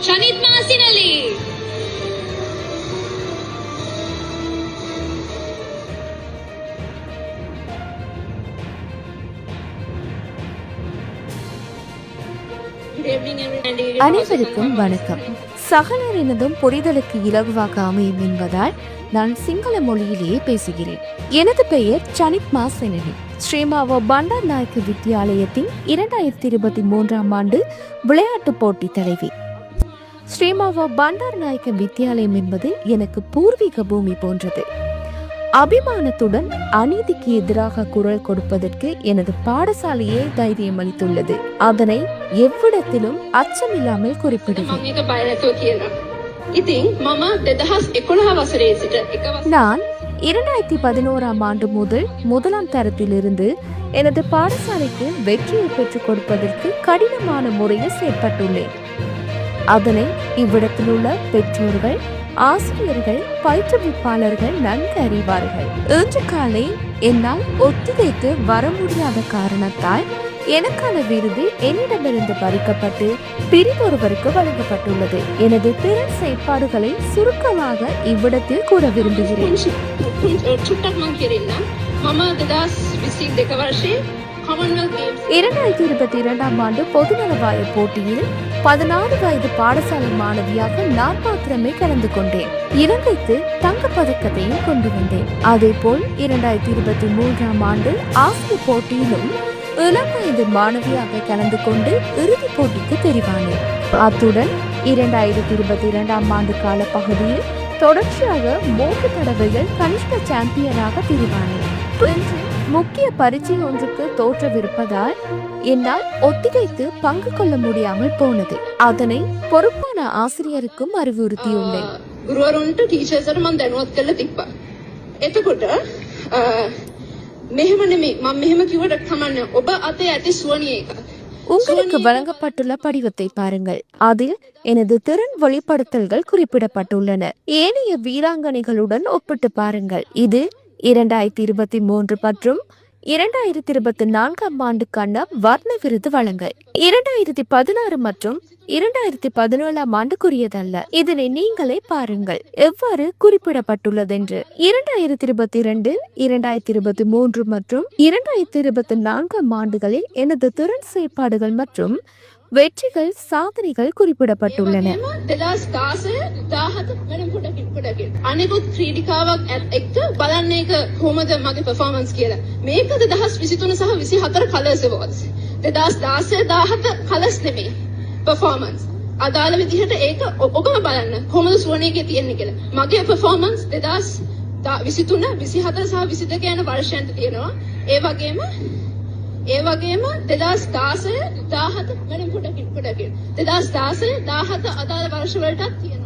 Shanit Masinali. அனைவருக்கும் வணக்கம். சகலரினதும் புரிதலுக்கு இலகுவாக அமையும் என்பதால் நான் சிங்கள மொழியிலேயே பேசுகிறேன். எனது பெயர் சனித் மாசெனவி. ஸ்ரீமாவோ பண்டார் நாயக்க வித்தியாலயத்தின் 2023ஆம் ஆண்டு விளையாட்டுப் போட்டி தலைவி. ஸ்ரீமாவோ பண்டார் நாயக்க வித்தியாலயம் என்பது எனக்கு பூர்வீக பூமி போன்றது. அபிமானத்துடன் அநீதிக்கு எதிராக குரல் கொடுப்பதற்கு எனது பாடசாலையே தைரியம் அளித்துள்ளது. அதனை எவ்விடத்திலும் அச்சமில்லாமல் குறிப்பிடுவேன். நான் 2011ஆம் ஆண்டு முதல் முதலாம் தரத்திலிருந்து எனது பாடசாலைக்கு வெற்றியை பெற்றுக் கொடுப்பதற்கு கடினமான முறையில் செயற்பட்டுள்ளேன். அதனை இவ்விடத்தில் உள்ள பெற்றோர்கள், ஆசிரியர்கள், பயிற்றுவிப்பாளர்கள் நன்கு அறிவார்கள். இன்று காலை என்னால் ஒத்திகைக்கு வர முடியாத காரணத்தால் எனக்கான விருது என்னிடமிருந்து பறிக்கப்பட்டு பிரிவொருவருக்கு வழங்கப்பட்டுள்ளது. எனது திறன் செயற்பாடுகளை சுருக்கமாக இவ்விடத்தில் கூற விரும்புகிறேன். 2022ஆம் ஆண்டு பொதுநலவாய போட்டியில் 16 வயது பாடசாலை மாணவியாக நான் மாத்திரமே கலந்து கொண்டேன். இலங்கைக்கு தங்கப் பதக்கத்தையும் கொண்டு வந்தேன். அதே போல் 2023ஆம் ஆண்டு ஆசிய போட்டியிலும் இளம் வயது மாணவியாக கலந்து கொண்டு இறுதிப் போட்டிக்கு தெரிவானேன். அத்துடன் 2022ஆம் ஆண்டு கால பகுதியில் தொடர்ச்சியாக 3 தடவைகள் கனிஷ்ட சாம்பியனாக தெரிவானேன். முக்கிய பரீட்சை ஒன்றுக்கு தோற்றவிருப்பதால் என்னால் ஒத்திகைக்கு பங்கு கொள்ள முடியாமல் போனது. அதனை பொறுப்பான ஆசிரியருக்கும் அறிவுறுத்தியுள்ளேன். உங்களுக்கு வழங்கப்பட்டுள்ள படிவத்தை பாருங்கள். அதில் எனது திறன் வெளிப்படுத்தல்கள் குறிப்பிடப்பட்டுள்ளன. ஏனைய வீராங்கனைகளுடன் ஒப்பிட்டு பாருங்கள். இது 2023 மற்றும் 2024ஆம் ஆண்டுக்கான வர்ண விருது வழங்கல் 2016 மற்றும் 2017ஆம் ஆண்டுக்குரியதல்ல. இதனை நீங்களே பாருங்கள் எவ்வாறு குறிப்பிடப்பட்டுள்ளது என்று. 2022, 2023 மற்றும் 2024ஆம் ஆண்டுகளில் எனது திறன் செயற்பாடுகள் மற்றும் வெற்றிகள், சாதனைகள் குறிப்பிடப்பட்டுள்ளன. අනෙකුත් ක්‍රීඩිකාවක් එක්ක බලන්න එක කොහොමද මගේ performance කියලා. මේක 2023 සහ 24 කලර්ස් awards. 2016 17 කලර්ස් නෙමෙයි performance. අදාළ විදිහට ඒක ඔබම බලන්න කොහොමද සුවනේකේ තියෙන්නේ කියලා. මගේ performance 2023 24 සහ 22 යන වර්ෂයන්ට තියෙනවා. ඒ වගේම 2016 17 වෙනම පොඩකින් 2016 17 අදාළ වර්ෂ වලටත් තියෙනවා.